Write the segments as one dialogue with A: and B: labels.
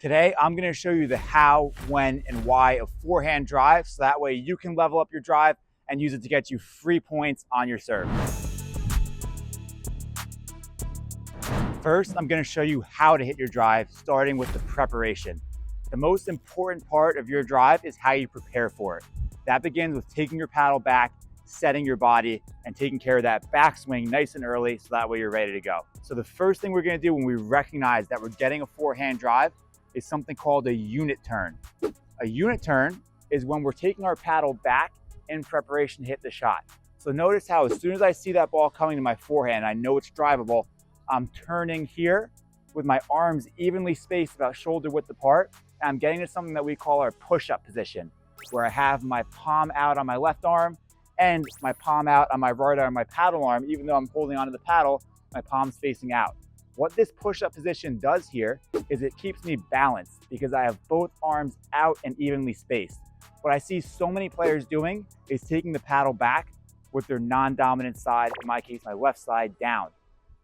A: Today, I'm gonna show you the how, when, and why of forehand drive, so that way you can level up your drive and use it to get you free points on your serve. First, I'm gonna show you how to hit your drive, starting with the preparation. The most important part of your drive is how you prepare for it. That begins with taking your paddle back, setting your body, and taking care of that backswing nice and early so that way you're ready to go. So the first thing we're gonna do when we recognize that we're getting a forehand drive is something called a unit turn. A unit turn is when we're taking our paddle back in preparation to hit the shot. So notice how as soon as I see that ball coming to my forehand, I know it's drivable, I'm turning here with my arms evenly spaced about shoulder width apart, and I'm getting to something that we call our push-up position, where I have my palm out on my left arm and my palm out on my right arm, my paddle arm, even though I'm holding onto the paddle, my palm's facing out. What this push-up position does here is it keeps me balanced because I have both arms out and evenly spaced. What I see so many players doing is taking the paddle back with their non-dominant side, in my case, my left side, down.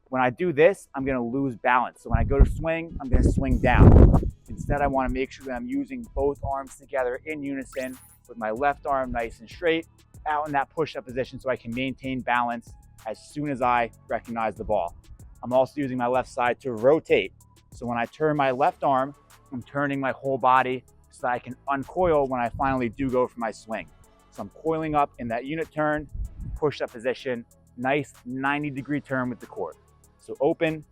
A: When I do this, I'm gonna lose balance. So when I go to swing, I'm gonna swing down. Instead, I wanna make sure that I'm using both arms together in unison with my left arm nice and straight, out in that push-up position so I can maintain balance as soon as I recognize the ball. I'm also using my left side to rotate. So when I turn my left arm, I'm turning my whole body so that I can uncoil when I finally do go for my swing. So I'm coiling up in that unit turn, push-up position, nice 90-degree turn with the court. So open,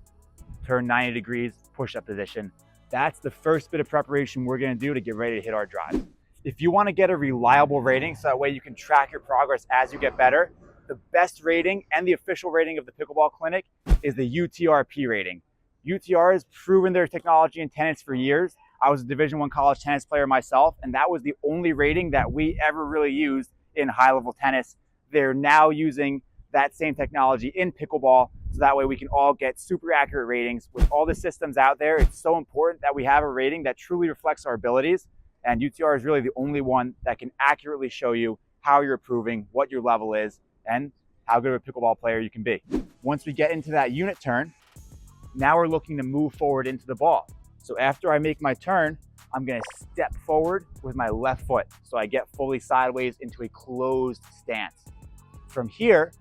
A: turn 90 degrees, push-up position. That's the first bit of preparation we're gonna do to get ready to hit our drive. If you wanna get a reliable rating so that way you can track your progress as you get better, the best rating and the official rating of the Pickleball Clinic is the UTRP rating. UTR has proven their technology in tennis for years. I was a Division I college tennis player myself, and that was the only rating that we ever really used in high-level tennis. They're now using that same technology in pickleball, so that way we can all get super accurate ratings. With all the systems out there, it's so important that we have a rating that truly reflects our abilities, and UTR is really the only one that can accurately show you how you're improving, what your level is, and how good of a pickleball player you can be. Once we get into that unit turn, now we're looking to move forward into the ball. So after I make my turn, I'm gonna step forward with my left foot. So I get fully sideways into a closed stance. From here,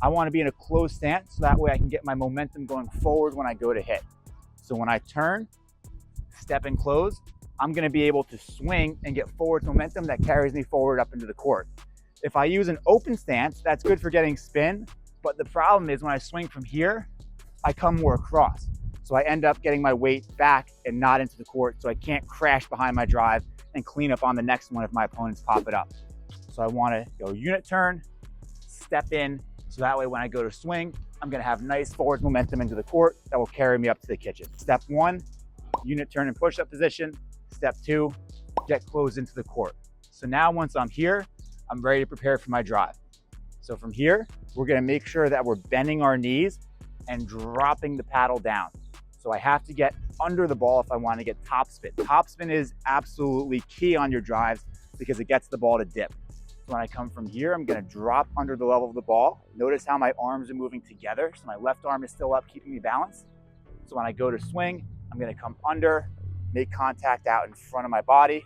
A: I wanna be in a closed stance so that way I can get my momentum going forward when I go to hit. So when I turn, step and close, I'm gonna be able to swing and get forward momentum that carries me forward up into the court. If I use an open stance, that's good for getting spin, but the problem is when I swing from here, I come more across. So I end up getting my weight back and not into the court, so I can't crash behind my drive and clean up on the next one if my opponents pop it up. So I wanna go unit turn, step in, so that way when I go to swing, I'm gonna have nice forward momentum into the court that will carry me up to the kitchen. Step one, unit turn and push-up position. Step two, get closed into the court. So now once I'm here, I'm ready to prepare for my drive. So from here, we're gonna make sure that we're bending our knees and dropping the paddle down. So I have to get under the ball if I wanna get topspin. Topspin is absolutely key on your drives because it gets the ball to dip. So when I come from here, I'm gonna drop under the level of the ball. Notice how my arms are moving together. So my left arm is still up, keeping me balanced. So when I go to swing, I'm gonna come under, make contact out in front of my body.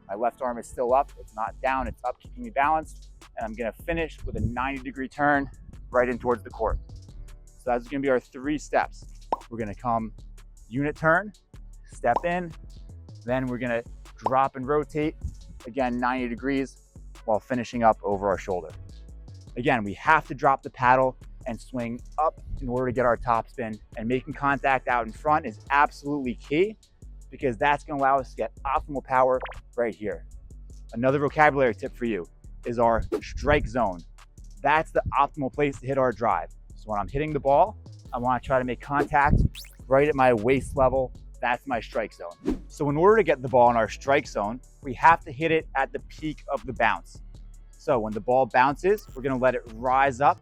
A: My left arm is still up, it's not down, it's up, keeping me balanced. And I'm gonna finish with a 90-degree turn right in towards the court. So that's gonna be our 3 steps. We're gonna come unit turn, step in, then we're gonna drop and rotate, again, 90 degrees, while finishing up over our shoulder. Again, we have to drop the paddle and swing up in order to get our topspin, and making contact out in front is absolutely key because that's gonna allow us to get optimal power right here. Another vocabulary tip for you is our strike zone. That's the optimal place to hit our drive. So when I'm hitting the ball, I wanna try to make contact right at my waist level. That's my strike zone. So in order to get the ball in our strike zone, we have to hit it at the peak of the bounce. So when the ball bounces, we're gonna let it rise up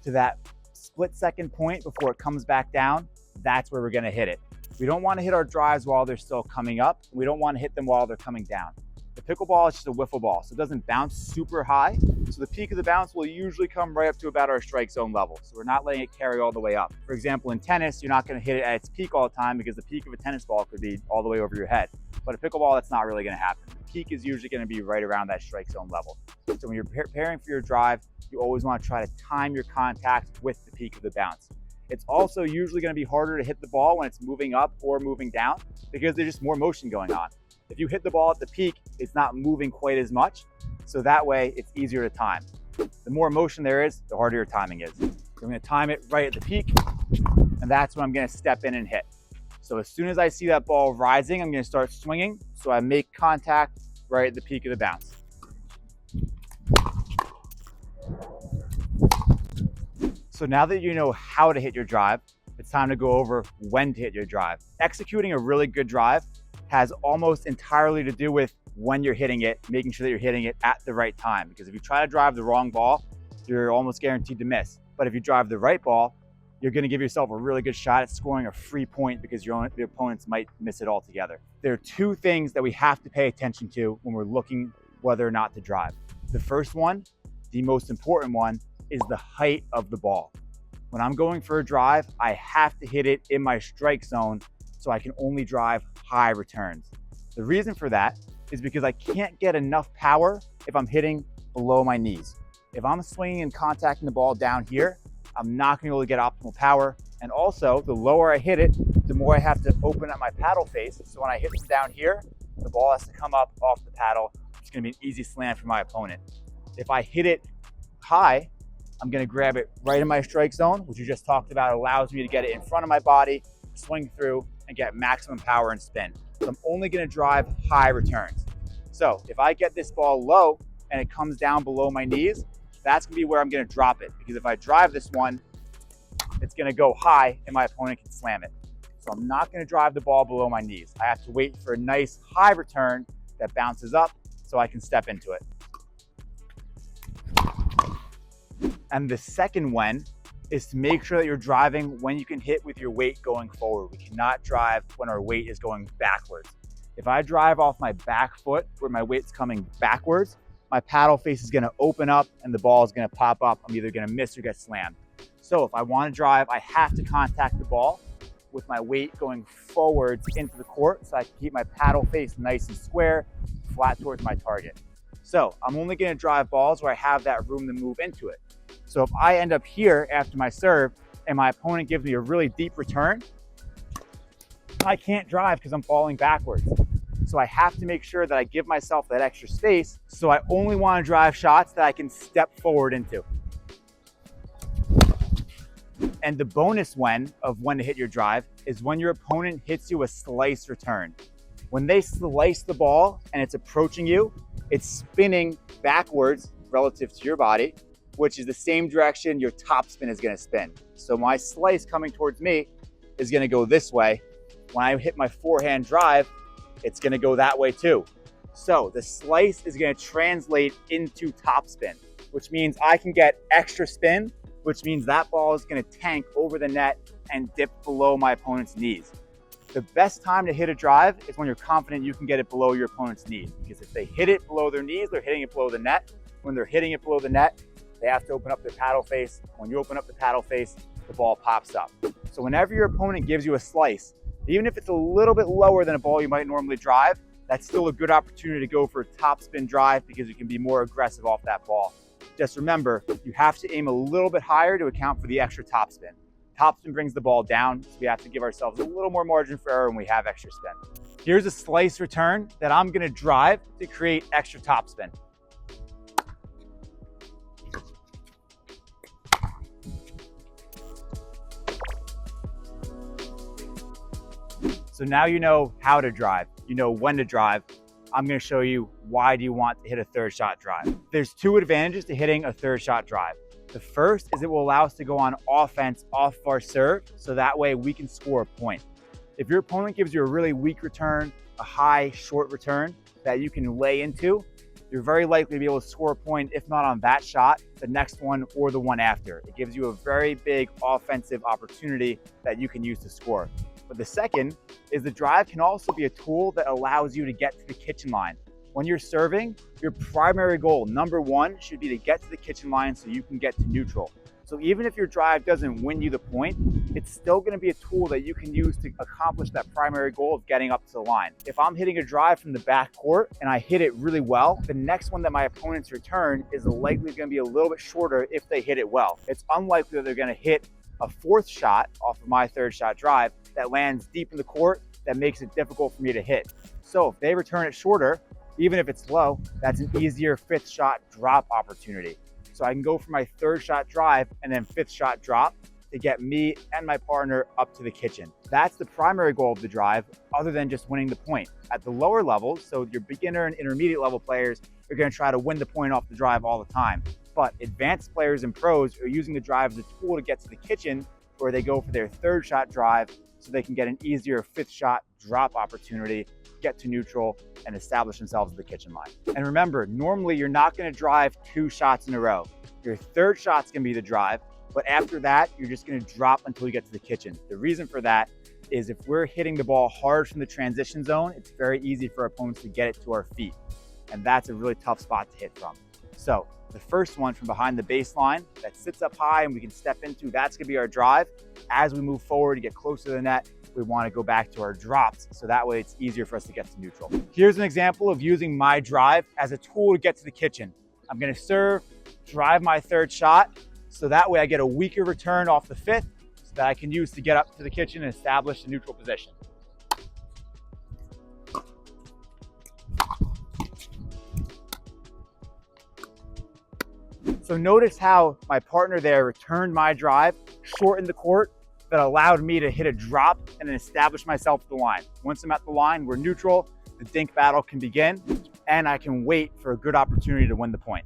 A: to that split-second point before it comes back down. That's where we're gonna hit it. We don't want to hit our drives while they're still coming up. We don't want to hit them while they're coming down. The pickleball is just a wiffle ball, so it doesn't bounce super high. So the peak of the bounce will usually come right up to about our strike zone level. So we're not letting it carry all the way up. For example, in tennis, you're not going to hit it at its peak all the time because the peak of a tennis ball could be all the way over your head. But a pickleball, that's not really going to happen. The peak is usually going to be right around that strike zone level. So when you're preparing for your drive, you always want to try to time your contact with the peak of the bounce. It's also usually going to be harder to hit the ball when it's moving up or moving down because there's just more motion going on. If you hit the ball at the peak, it's not moving quite as much. So that way it's easier to time. The more motion there is, the harder your timing is. So I'm going to time it right at the peak, and that's when I'm going to step in and hit. So as soon as I see that ball rising, I'm going to start swinging. So I make contact right at the peak of the bounce. So now that you know how to hit your drive, it's time to go over when to hit your drive. Executing a really good drive has almost entirely to do with when you're hitting it, making sure that you're hitting it at the right time. Because if you try to drive the wrong ball, you're almost guaranteed to miss. But if you drive the right ball, you're going to give yourself a really good shot at scoring a free point because your opponents might miss it altogether. There are two things that we have to pay attention to when we're looking whether or not to drive. The first one, the most important one, is the height of the ball. When I'm going for a drive, I have to hit it in my strike zone so I can only drive high returns. The reason for that is because I can't get enough power if I'm hitting below my knees. If I'm swinging and contacting the ball down here, I'm not going to be able to get optimal power. And also, the lower I hit it, the more I have to open up my paddle face. So when I hit from down here, the ball has to come up off the paddle. It's going to be an easy slam for my opponent. If I hit it high, I'm going to grab it right in my strike zone, which you just talked about. It allows me to get it in front of my body, swing through, and get maximum power and spin. So I'm only going to drive high returns. So if I get this ball low and it comes down below my knees, that's going to be where I'm going to drop it. Because if I drive this one, it's going to go high and my opponent can slam it. So I'm not going to drive the ball below my knees. I have to wait for a nice high return that bounces up so I can step into it. And the second when is to make sure that you're driving when you can hit with your weight going forward. We cannot drive when our weight is going backwards. If I drive off my back foot where my weight's coming backwards, my paddle face is going to open up and the ball is going to pop up. I'm either going to miss or get slammed. So if I want to drive, I have to contact the ball with my weight going forwards into the court so I can keep my paddle face nice and square, flat towards my target. So I'm only going to drive balls where I have that room to move into it. So if I end up here after my serve and my opponent gives me a really deep return, I can't drive because I'm falling backwards. So I have to make sure that I give myself that extra space. So I only want to drive shots that I can step forward into. And the bonus when to hit your drive is when your opponent hits you a slice return. When they slice the ball and it's approaching you, it's spinning backwards relative to your body, which is the same direction your top spin is going to spin. So my slice coming towards me is going to go this way. When I hit my forehand drive, it's going to go that way too. So the slice is going to translate into top spin, which means I can get extra spin, which means that ball is going to tank over the net and dip below my opponent's knees. The best time to hit a drive is when you're confident you can get it below your opponent's knees, because if they hit it below their knees, they're hitting it below the net. When they're hitting it below the net, they have to open up their paddle face. When you open up the paddle face, the ball pops up. So whenever your opponent gives you a slice, even if it's a little bit lower than a ball you might normally drive, that's still a good opportunity to go for a top spin drive because you can be more aggressive off that ball. Just remember, you have to aim a little bit higher to account for the extra top spin. Top spin brings the ball down, so we have to give ourselves a little more margin for error when we have extra spin. Here's a slice return that I'm gonna drive to create extra top spin. So now you know how to drive, you know when to drive. I'm going to show you why do you want to hit a third shot drive. There's two advantages to hitting a third shot drive. The first is it will allow us to go on offense off our serve, so that way we can score a point. If your opponent gives you a really weak return, a high short return that you can lay into, you're very likely to be able to score a point, if not on that shot, the next one or the one after. It gives you a very big offensive opportunity that you can use to score. But the second is the drive can also be a tool that allows you to get to the kitchen line. When you're serving, your primary goal, number one, should be to get to the kitchen line so you can get to neutral. So even if your drive doesn't win you the point, it's still going to be a tool that you can use to accomplish that primary goal of getting up to the line. If I'm hitting a drive from the back court and I hit it really well, the next one that my opponents return is likely going to be a little bit shorter if they hit it well. It's unlikely that they're going to hit a fourth shot off of my third shot drive that lands deep in the court that makes it difficult for me to hit. So if they return it shorter, even if it's low, that's an easier fifth shot drop opportunity. So I can go for my third shot drive and then fifth shot drop to get me and my partner up to the kitchen. That's the primary goal of the drive, other than just winning the point. At the lower levels, so your beginner and intermediate level players are going to try to win the point off the drive all the time. But advanced players and pros are using the drive as a tool to get to the kitchen, where they go for their third shot drive so they can get an easier fifth shot drop opportunity, get to neutral, and establish themselves at the kitchen line. And remember, normally you're not going to drive 2 shots in a row. Your third shot's going to be the drive, but after that, you're just going to drop until you get to the kitchen. The reason for that is if we're hitting the ball hard from the transition zone, it's very easy for opponents to get it to our feet. And that's a really tough spot to hit from. So the first one from behind the baseline that sits up high and we can step into, that's going to be our drive. As we move forward to get closer to the net, we want to go back to our drops, so that way it's easier for us to get to neutral. Here's an example of using my drive as a tool to get to the kitchen. I'm going to serve, drive my third shot, so that way I get a weaker return off the fifth, so that I can use to get up to the kitchen and establish a neutral position. So notice how my partner there returned my drive, shortened the court, that allowed me to hit a drop and then establish myself at the line. Once I'm at the line, we're neutral, the dink battle can begin, and I can wait for a good opportunity to win the point.